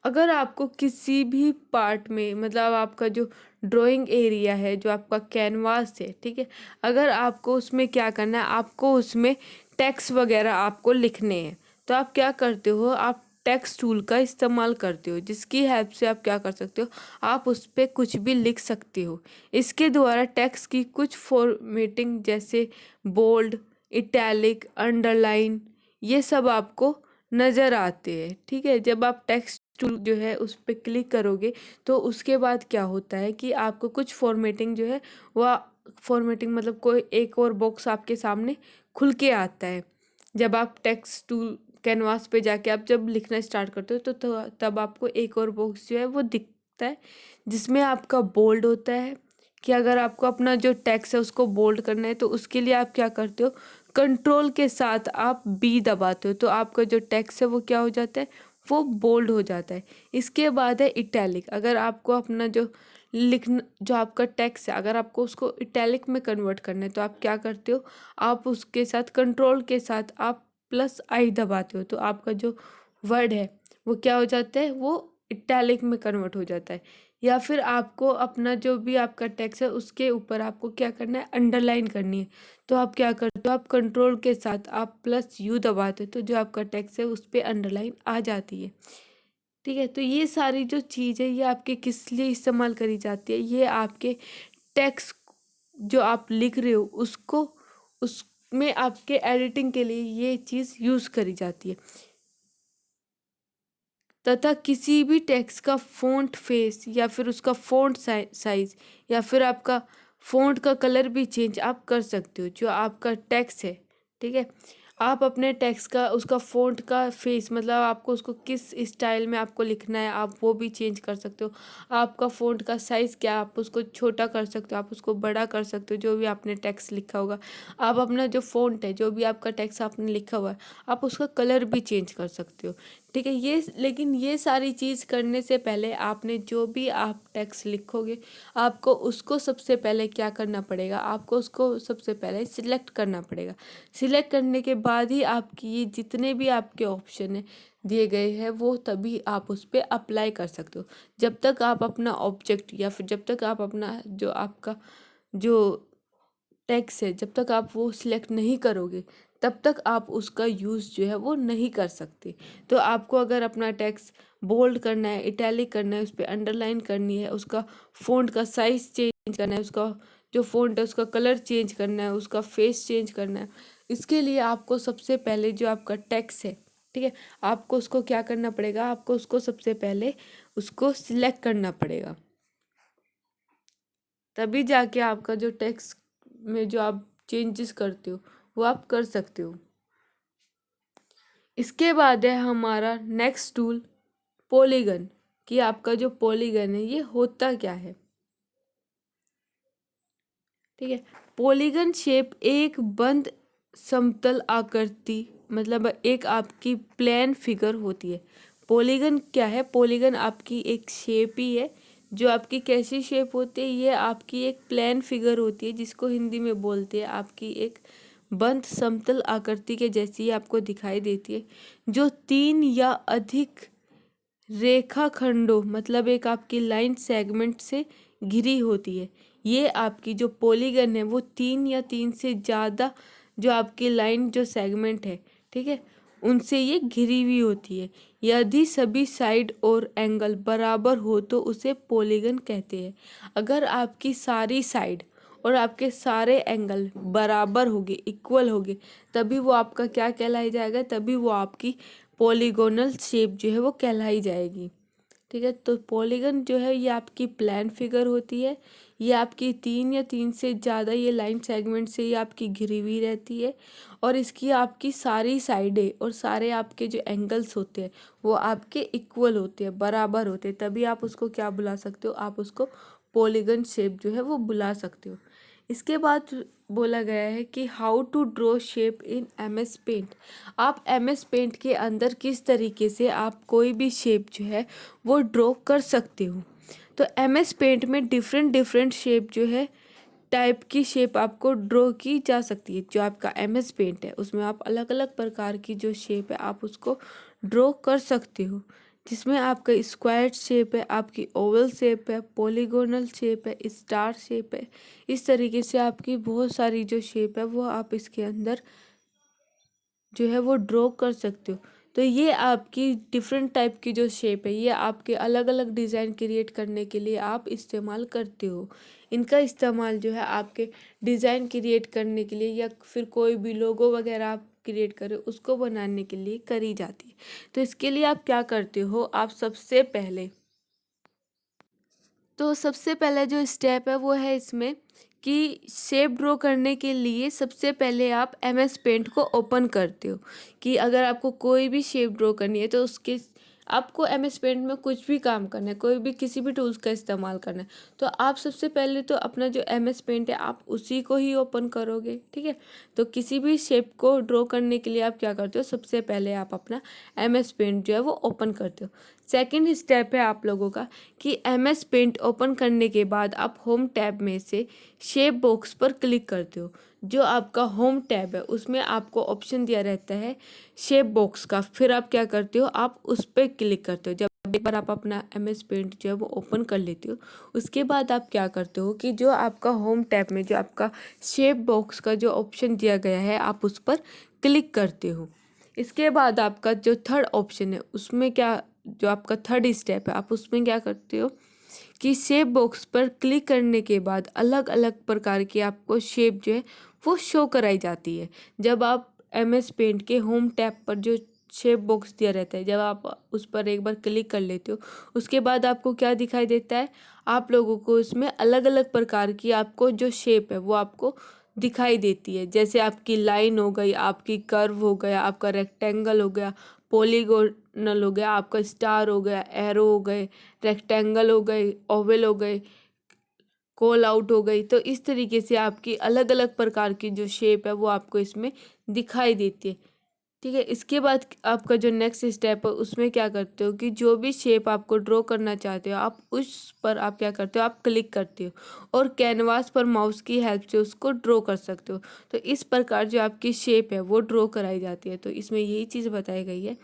अगर आपको किसी भी पार्ट में, मतलब आपका जो ड्राइंग एरिया है जो आपका कैनवास है, ठीक है, अगर आपको उसमें क्या करना है, आपको उसमें टेक्स्ट वगैरह आपको लिखने हैं तो आप क्या करते हो, आप टेक्स्ट टूल का इस्तेमाल करते हो जिसकी हेल्प से आप क्या कर सकते हो, आप उस पर कुछ भी लिख सकते हो। इसके द्वारा टेक्स्ट की कुछ फॉर्मेटिंग जैसे बोल्ड, इटैलिक, अंडरलाइन ये सब आपको नज़र आते हैं। ठीक है, जब आप टेक्स्ट टूल जो है उस पर क्लिक करोगे तो उसके बाद क्या होता है कि आपको कुछ फॉर्मेटिंग जो है वह फॉर्मेटिंग, मतलब कोई एक और बॉक्स आपके सामने खुल के आता है। जब आप टेक्स्ट टूल कैनवास पे जाके आप जब लिखना स्टार्ट करते हो तो तब आपको एक और बॉक्स जो है वो दिखता है जिसमें आपका बोल्ड होता है कि अगर आपको अपना जो टेक्स्ट है उसको बोल्ड करना है तो उसके लिए आप क्या करते हो, कंट्रोल के साथ आप बी दबाते हो तो आपका जो टेक्स्ट है वो क्या हो जाता है, वो बोल्ड हो जाता है। इसके बाद है इटैलिक। अगर आपको अपना जो लिखना जो आपका टेक्स्ट है अगर आपको उसको इटैलिक में कन्वर्ट करना है तो आप क्या करते हो, आप उसके साथ कंट्रोल के साथ आप +I दबाते हो तो आपका जो वर्ड है वो क्या हो जाता है, वो इटैलिक में कन्वर्ट हो जाता है। या फिर आपको अपना जो भी आपका टेक्स्ट है उसके ऊपर आपको क्या करना है, अंडरलाइन करनी है तो आप क्या करते हो, आप कंट्रोल के साथ आप +U दबाते हो तो जो आपका टेक्स्ट है उस पर अंडरलाइन आ जाती है। ठीक है, तो ये सारी जो चीज़ है ये आपके किस लिए इस्तेमाल करी जाती है, ये आपके टेक्स्ट जो आप लिख रहे हो उसको में आपके एडिटिंग के लिए ये चीज़ यूज़ करी जाती है। तथा किसी भी टेक्स्ट का फ़ॉन्ट फेस या फिर उसका फ़ॉन्ट साइज़ या फिर आपका फ़ॉन्ट का कलर भी चेंज आप कर सकते हो। जो आपका टेक्स्ट है, ठीक है, आप अपने टेक्स्ट का उसका फ़ॉन्ट का फेस मतलब आपको उसको किस स्टाइल में आपको लिखना है आप वो भी चेंज कर सकते हो। आपका फ़ॉन्ट का साइज़ क्या आप उसको छोटा कर सकते हो, आप उसको बड़ा कर सकते हो। जो भी आपने टेक्स्ट लिखा होगा, आप अपना जो फ़ॉन्ट है, जो भी आपका टेक्स्ट आपने लिखा हुआ है, आप उसका कलर भी चेंज कर सकते हो, ठीक है। लेकिन ये सारी चीज़ करने से पहले आपने जो भी आप टेक्स्ट लिखोगे, आपको उसको सबसे पहले क्या करना पड़ेगा, आपको उसको सबसे पहले सिलेक्ट करना पड़ेगा। सिलेक्ट करने के बाद ही आपकी ये जितने भी आपके ऑप्शन है दिए गए हैं वो तभी आप उस पर अप्लाई कर सकते हो। जब तक आप अपना ऑब्जेक्ट या फिर जब तक आप अपना जो आपका जो टेक्स्ट है जब तक आप वो सिलेक्ट नहीं करोगे तब तक आप उसका यूज़ जो है वो नहीं कर सकते। तो आपको अगर अपना टेक्स्ट बोल्ड करना है, इटैलिक करना है, उस पर अंडरलाइन करनी है, उसका फ़ॉन्ट का साइज़ चेंज करना है, उसका जो फ़ॉन्ट है उसका कलर चेंज करना है, उसका फेस चेंज करना है, इसके लिए आपको सबसे पहले जो आपका टेक्स्ट है, ठीक है, आपको उसको क्या करना पड़ेगा, आपको उसको सबसे पहले उसको सिलेक्ट करना पड़ेगा। तभी जाके आपका जो टेक्स्ट में जो आप चेंजेस करते हो वो आप कर सकते हो। इसके बाद है हमारा नेक्स्ट टूल पॉलीगन, कि आपका जो पॉलीगन है ये होता क्या है, ठीक है। पॉलीगन शेप एक बंद समतल आकृति मतलब एक आपकी प्लेन फिगर होती है। पॉलीगन क्या है, पॉलीगन आपकी एक शेप ही है। जो आपकी कैसी शेप होती है, ये आपकी एक प्लेन फिगर होती है जिसको हिंदी में बोलते हैं आपकी एक बंद समतल आकृति के जैसी आपको दिखाई देती है, जो 3 या अधिक रेखाखंडों मतलब एक आपकी लाइन सेगमेंट से घिरी होती है। ये आपकी जो पॉलीगन है वो 3 या 3 से ज़्यादा जो आपकी लाइन जो सेगमेंट है, ठीक है, उनसे ये घिरी हुई होती है। यदि सभी साइड और एंगल बराबर हो तो उसे पॉलीगन कहते हैं। अगर आपकी सारी साइड और आपके सारे एंगल बराबर होंगे, इक्वल होंगे, तभी वो आपका क्या कहलाई जाएगा, तभी वो आपकी पॉलीगोनल शेप जो है वो कहलाई जाएगी, ठीक है। तो पॉलीगन जो है ये आपकी प्लान फिगर होती है। ये आपकी 3 या 3 से ज़्यादा ये लाइन सेगमेंट से ये आपकी घिरी हुई रहती है और इसकी आपकी सारी साइडें और सारे आपके जो एंगल्स होते हैं वो आपके इक्वल होते हैं, बराबर होते हैं, तभी आप उसको क्या बुला सकते हो, आप उसको पॉलीगन शेप जो है वो बुला सकते हो। इसके बाद बोला गया है कि how to draw shape in MS paint. आप MS पेंट के अंदर किस तरीके से आप कोई भी शेप जो है वो ड्रॉ कर सकते हो। तो MS पेंट में डिफरेंट डिफरेंट शेप जो है टाइप की शेप आपको ड्रॉ की जा सकती है। जो आपका MS पेंट है उसमें आप अलग अलग प्रकार की जो शेप है आप उसको ड्रॉ कर सकते हो, जिसमें आपका स्क्वायर शेप है, आपकी ओवल शेप है, पॉलीगोनल शेप है, स्टार शेप है। इस तरीके से आपकी बहुत सारी जो शेप है वो आप इसके अंदर जो है वो ड्रॉ कर सकते हो। तो ये आपकी डिफरेंट टाइप की जो शेप है ये आपके अलग अलग डिज़ाइन क्रिएट करने के लिए आप इस्तेमाल करते हो। इनका इस्तेमाल जो है आपके डिज़ाइन क्रिएट करने के लिए या फिर कोई भी लोगो वगैरह आप क्रिएट करें उसको बनाने के लिए करी जाती है। तो इसके लिए आप क्या करते हो, आप सबसे पहले जो स्टेप है वो है इसमें कि शेप ड्रॉ करने के लिए सबसे पहले आप MS पेंट को ओपन करते हो। कि अगर आपको कोई भी शेप ड्रॉ करनी है तो उसके आपको MS पेंट में कुछ भी काम करना है, कोई भी किसी भी टूल्स का इस्तेमाल करना है, तो आप सबसे पहले तो अपना जो MS पेंट है आप उसी को ही ओपन करोगे, ठीक है। तो किसी भी शेप को ड्रॉ करने के लिए आप क्या करते हो, सबसे पहले आप अपना MS पेंट जो है वो ओपन करते हो। सेकेंड स्टेप है आप लोगों का कि MS पेंट ओपन करने के बाद आप होम टैब में से शेप बॉक्स पर क्लिक करते हो। जो आपका होम टैब है उसमें आपको ऑप्शन दिया रहता है शेप बॉक्स का, फिर आप क्या करते हो, आप उस पर क्लिक करते हो। जब एक बार आप अपना MS पेंट जो है वो ओपन कर लेते हो उसके बाद आप क्या करते हो कि जो आपका होम टैब में जो आपका शेप बॉक्स का जो ऑप्शन दिया गया है आप उस पर क्लिक करते हो। इसके बाद आपका जो थर्ड ऑप्शन है उसमें क्या, जो आपका थर्ड स्टेप है आप उसमें क्या करते हो कि शेप बॉक्स पर क्लिक करने के बाद अलग अलग प्रकार की आपको शेप जो है वो शो कराई जाती है। जब आप एम एस पेंट के होम टैब पर जो शेप बॉक्स दिया रहता है, जब आप उस पर एक बार क्लिक कर लेते हो, उसके बाद आपको क्या दिखाई देता है, आप लोगों को इसमें अलग अलग प्रकार की आपको जो शेप है वो आपको दिखाई देती है। जैसे आपकी लाइन हो गई, आपकी कर्व हो गया, आपका रेक्टेंगल हो गया, पॉलीगोनल हो गया, आपका स्टार हो गया, एरो हो गए, रेक्टेंगल हो गए, ओवल हो गए, कॉल आउट हो गई। तो इस तरीके से आपकी अलग अलग प्रकार की जो शेप है वो आपको इसमें दिखाई देती है। ठीक है, इसके बाद आपका जो नेक्स्ट स्टेप है उसमें क्या करते हो कि जो भी शेप आपको ड्रॉ करना चाहते हो आप उस पर आप क्या करते हो, आप क्लिक करते हो और कैनवास पर माउस की हेल्प से उसको ड्रॉ कर सकते हो। तो इस प्रकार जो आपकी शेप है वो ड्रॉ कराई जाती है। तो इसमें यही चीज़ बताई गई है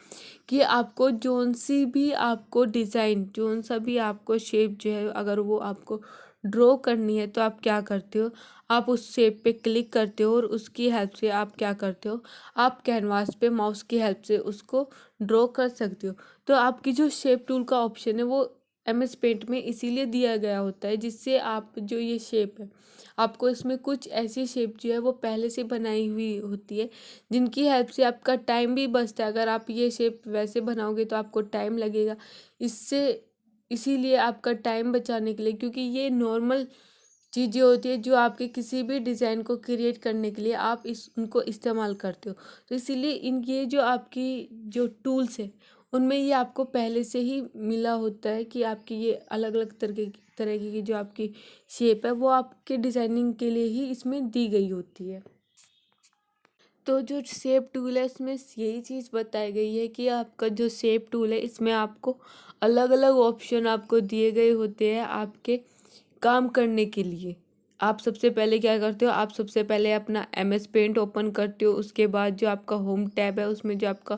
कि आपको जोन सी भी आपको डिज़ाइन, जोन सा भी आपको शेप जो है अगर वो आपको ड्रॉ करनी है तो आप क्या करते हो, आप उस शेप पे क्लिक करते हो और उसकी हेल्प से आप क्या करते हो, आप कैनवास पे माउस की हेल्प से उसको ड्रॉ कर सकते हो। तो आपकी जो शेप टूल का ऑप्शन है वो एम एस पेंट में इसीलिए दिया गया होता है जिससे आप जो ये शेप है आपको इसमें कुछ ऐसी शेप जो है वो पहले से बनाई हुई होती है जिनकी हेल्प से आपका टाइम भी बचता है। अगर आप ये शेप वैसे बनाओगे तो आपको टाइम लगेगा, इससे इसीलिए आपका टाइम बचाने के लिए, क्योंकि ये नॉर्मल चीज़ें होती है जो आपके किसी भी डिज़ाइन को क्रिएट करने के लिए आप इस उनको इस्तेमाल करते हो। तो इसीलिए इन ये जो आपकी जो टूल्स है उनमें ये आपको पहले से ही मिला होता है कि आपकी ये अलग अलग तरह की जो आपकी शेप है वो आपके डिज़ाइनिंग के लिए ही इसमें दी गई होती है। तो जो शेप टूल है इसमें यही चीज़ बताई गई है कि आपका जो शेप टूल है इसमें आपको अलग अलग ऑप्शन आपको दिए गए होते हैं आपके काम करने के लिए। आप सबसे पहले क्या करते हो, आप सबसे पहले अपना एम एस पेंट ओपन करते हो, उसके बाद जो आपका होम टैब है उसमें जो आपका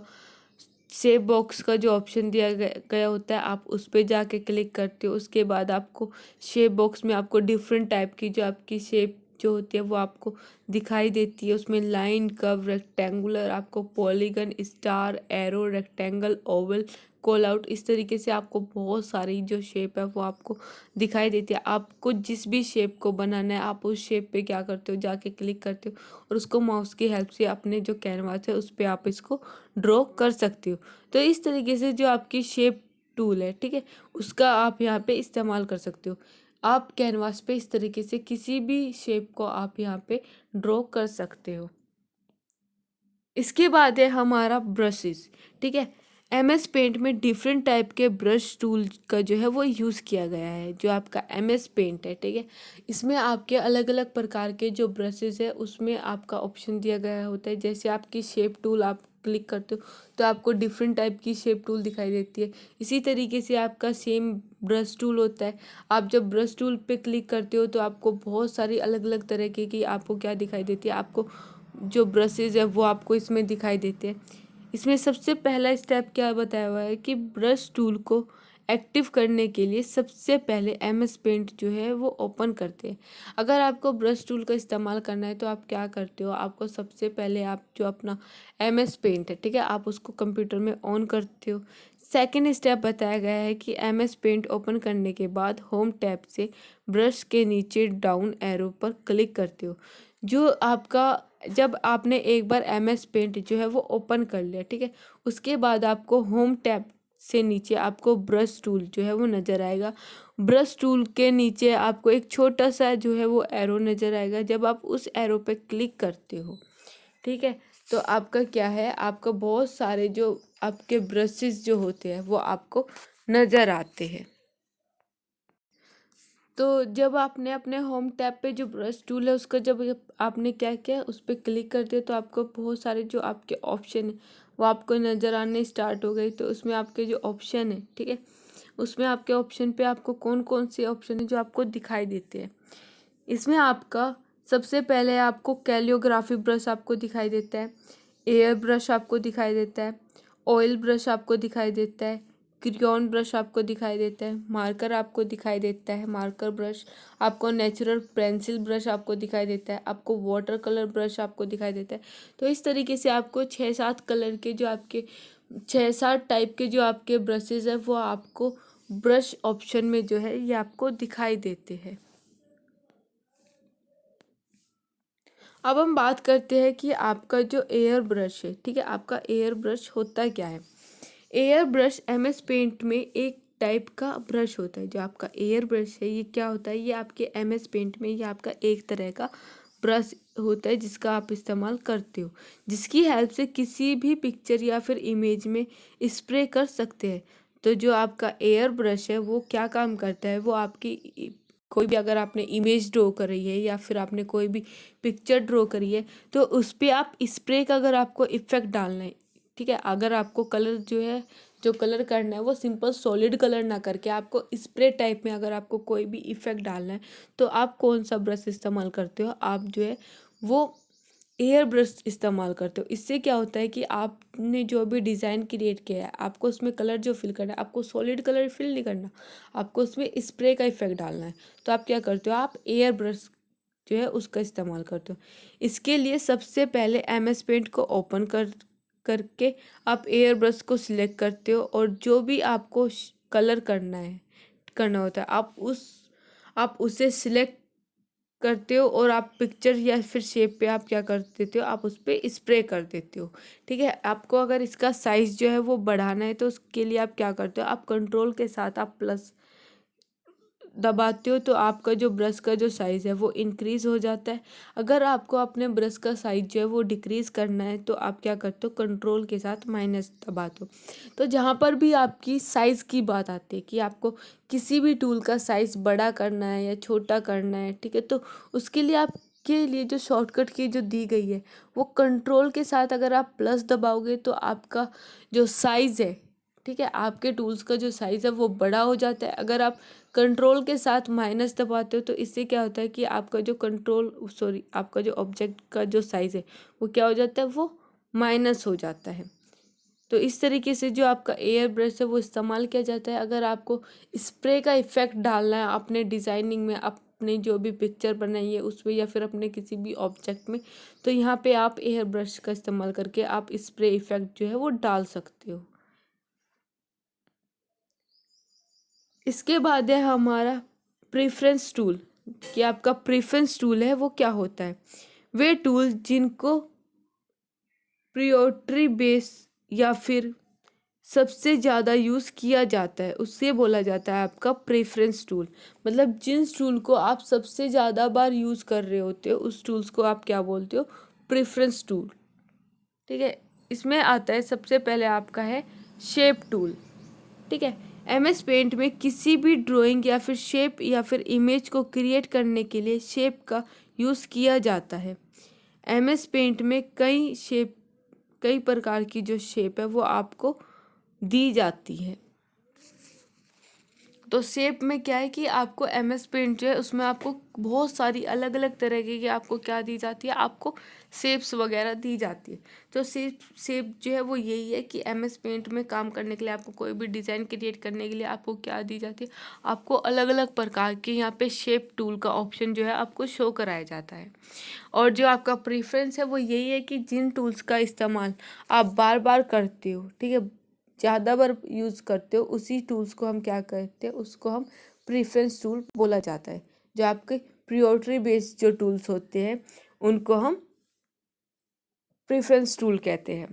शेप बॉक्स का जो ऑप्शन दिया गया होता है आप उस पर जाके क्लिक करते हो। उसके बाद आपको शेप बॉक्स में आपको डिफरेंट टाइप की जो आपकी शेप जो होती है वो आपको दिखाई देती है। उसमें लाइन, कर्व, रेक्टेंगुलर, आपको polygon, star, arrow, rectangle, Oval, call out, इस तरीके से आपको बहुत सारी जो शेप है वो आपको दिखाई देती है। आपको जिस भी शेप को बनाना है आप उस शेप पे क्या करते हो, जाके क्लिक करते हो और उसको माउस की हेल्प से अपने जो कैनवास है उस पर आप इसको ड्रॉ कर सकते हो। तो इस तरीके से जो आपकी शेप टूल है, ठीक है, उसका आप यहाँ पे इस्तेमाल कर सकते हो। आप कैनवास पे इस तरीके से किसी भी शेप को आप यहाँ पे ड्रॉ कर सकते हो। इसके बाद है हमारा ब्रशेस। ठीक है, एम एस पेंट में डिफरेंट टाइप के ब्रश टूल का जो है वो यूज़ किया गया है। जो आपका एम एस पेंट है, ठीक है, इसमें आपके अलग अलग प्रकार के जो ब्रशेस है उसमें आपका ऑप्शन दिया गया होता है। जैसे आपकी शेप टूल आप क्लिक करते हो तो आपको डिफरेंट टाइप की शेप टूल दिखाई देती है। इसी तरीके से आपका सेम ब्रश टूल होता है। आप जब ब्रश टूल पे क्लिक करते हो तो आपको बहुत सारी अलग अलग तरह की आपको क्या दिखाई देती है, आपको जो ब्रशेज है वो आपको इसमें दिखाई देते हैं। इसमें सबसे पहला स्टेप क्या बताया हुआ है कि ब्रश टूल को एक्टिव करने के लिए सबसे पहले एम एस पेंट जो है वो ओपन करते हैं। अगर आपको ब्रश टूल का इस्तेमाल करना है तो आप क्या करते हो, आपको सबसे पहले आप जो अपना एम एस पेंट है, ठीक है, आप उसको कंप्यूटर में ऑन करते हो। सेकेंड स्टेप बताया गया है कि एम एस पेंट ओपन करने के बाद होम टैब से ब्रश के नीचे डाउन एरो पर क्लिक करते हो। जो आपका जब आपने एक बार एम एस पेंट जो है वो ओपन कर लिया, ठीक है, उसके बाद आपको होम टैब से नीचे आपको ब्रश टूल जो है वो नज़र आएगा। ब्रश टूल के नीचे आपको एक छोटा सा जो है वो एरो नज़र आएगा। जब आप उस एरो पे क्लिक करते हो, ठीक है, तो आपका क्या है, आपका बहुत सारे जो आपके ब्रशेस जो होते हैं वो आपको नज़र आते हैं। तो जब आपने अपने होम टैब पे जो ब्रश टूल है उसका जब आपने क्या किया, उस पर क्लिक कर दिया तो आपको बहुत सारे जो आपके ऑप्शन है वो आपको नज़र आने स्टार्ट हो गई। तो उसमें आपके जो ऑप्शन है, ठीक है, उसमें आपके ऑप्शन पे आपको कौन कौन से ऑप्शन है जो आपको दिखाई देते हैं। इसमें आपका सबसे पहले आपको कैलियोग्राफी ब्रश आपको दिखाई देता है, एयर ब्रश आपको दिखाई देता है, ऑयल ब्रश आपको दिखाई देता है, क्रियॉन ब्रश आपको दिखाई देता है, मार्कर आपको दिखाई देता है, मार्कर ब्रश आपको, नेचुरल पेंसिल ब्रश आपको दिखाई देता है, आपको वाटर कलर ब्रश आपको दिखाई देता है। तो इस तरीके से आपको 6-7 कलर के जो आपके 6-7 टाइप के जो आपके ब्रशेज है वो आपको ब्रश ऑप्शन में जो है ये आपको दिखाई देते हैं। अब हम बात करते हैं कि आपका जो एयर ब्रश है, ठीक है, आपका एयर ब्रश होता क्या है। एयर ब्रश एमएस पेंट में एक टाइप का ब्रश होता है। जो आपका एयर ब्रश है ये क्या होता है, ये आपके एमएस पेंट में ये आपका एक तरह का ब्रश होता है जिसका आप इस्तेमाल करते हो, जिसकी हेल्प से किसी भी पिक्चर या फिर इमेज में स्प्रे कर सकते हैं। तो जो आपका एयर ब्रश है वो क्या काम करता है, वो आपकी कोई भी अगर आपने इमेज ड्रॉ करी है या फिर आपने कोई भी पिक्चर ड्रॉ करी है तो उस पर आप स्प्रे का अगर आपको इफेक्ट डालना है, ठीक है, अगर आपको कलर जो है जो कलर करना है वो सिंपल सॉलिड कलर ना करके आपको स्प्रे टाइप में अगर आपको कोई भी इफेक्ट डालना है तो आप कौन सा ब्रश इस्तेमाल करते हो, आप जो है वो एयर ब्रश इस्तेमाल करते हो। इससे क्या होता है कि आपने जो भी डिज़ाइन क्रिएट किया है आपको उसमें कलर जो फिल करना है, आपको सॉलिड कलर फिल नहीं करना, आपको उसमें स्प्रे का इफेक्ट डालना है। तो आप क्या करते हो, आप एयर ब्रश जो है उसका इस्तेमाल करते हो। इसके लिए सबसे पहले एमएस पेंट को ओपन करके आप एयर ब्रश को सिलेक्ट करते हो और जो भी आपको कलर करना होता है आप उसे सिलेक्ट करते हो और आप पिक्चर या फिर शेप पे आप क्या कर देते हो, आप उस पर स्प्रे कर देते हो। ठीक है, आपको अगर इसका साइज़ जो है वो बढ़ाना है तो उसके लिए आप क्या करते हो, आप कंट्रोल के साथ आप प्लस दबाते हो तो आपका जो ब्रश का जो साइज़ है वो इंक्रीज़ हो जाता है। अगर आपको अपने ब्रश का साइज़ जो है वो डिक्रीज़ करना है तो आप क्या करते हो, कंट्रोल के साथ माइनस दबाते हो। तो जहाँ पर भी आपकी साइज़ की बात आती है कि आपको किसी भी टूल का साइज़ बड़ा करना है या छोटा करना है, ठीक है, तो उसके लिए आपके लिए जो शॉर्टकट की जो दी गई है वो कंट्रोल के साथ अगर आप प्लस दबाओगे तो आपका जो साइज़ है, ठीक है, आपके टूल्स का जो साइज़ है वो बड़ा हो जाता है। अगर आप कंट्रोल के साथ माइनस दबाते हो तो इससे क्या होता है कि आपका जो आपका जो ऑब्जेक्ट का जो साइज़ है वो क्या हो जाता है, वो माइनस हो जाता है। तो इस तरीके से जो आपका एयर ब्रश है वो इस्तेमाल किया जाता है। अगर आपको स्प्रे का इफेक्ट डालना है अपने डिज़ाइनिंग में, अपने जो भी पिक्चर बनाई है उसमें या फिर अपने किसी भी ऑब्जेक्ट में, तो यहाँ पे आप एयर ब्रश का इस्तेमाल करके आप स्प्रे इफेक्ट जो है वो डाल सकते हो। इसके बाद है हमारा प्रेफरेंस टूल। कि आपका प्रेफरेंस टूल है वो क्या होता है, वे टूल जिनको प्रायोरिटी बेस या फिर सबसे ज़्यादा यूज़ किया जाता है उससे बोला जाता है आपका प्रेफरेंस टूल। मतलब जिस टूल को आप सबसे ज़्यादा बार यूज़ कर रहे होते हो उस टूल्स को आप क्या बोलते हो, प्रेफरेंस टूल। ठीक है, इसमें आता है सबसे पहले आपका है शेप टूल। ठीक है, एमएस पेंट में किसी भी ड्राइंग या फिर शेप या फिर इमेज को क्रिएट करने के लिए शेप का यूज़ किया जाता है। एमएस पेंट में कई प्रकार की जो शेप है वो आपको दी जाती है। तो शेप में क्या है कि आपको एमएस पेंट जो है उसमें आपको बहुत सारी अलग अलग तरह की आपको क्या दी जाती है, आपको शेप्स वगैरह दी जाती है। तो शेप जो है वो यही है कि एमएस पेंट में काम करने के लिए आपको कोई भी डिज़ाइन क्रिएट करने के लिए आपको क्या दी जाती है, आपको अलग अलग प्रकार के यहाँ पे शेप टूल का ऑप्शन जो है आपको शो कराया जाता है। और जो आपका प्रेफरेंस है वो यही है कि जिन टूल्स का इस्तेमाल आप बार बार करते हो, ठीक है, ज़्यादा बार यूज़ करते हो उसी टूल्स को हम क्या कहते हैं, उसको हम प्रेफरेंस टूल बोला जाता है। जो आपके प्रायोरिटी बेस्ड जो टूल्स होते हैं उनको हम प्रेफरेंस टूल कहते हैं।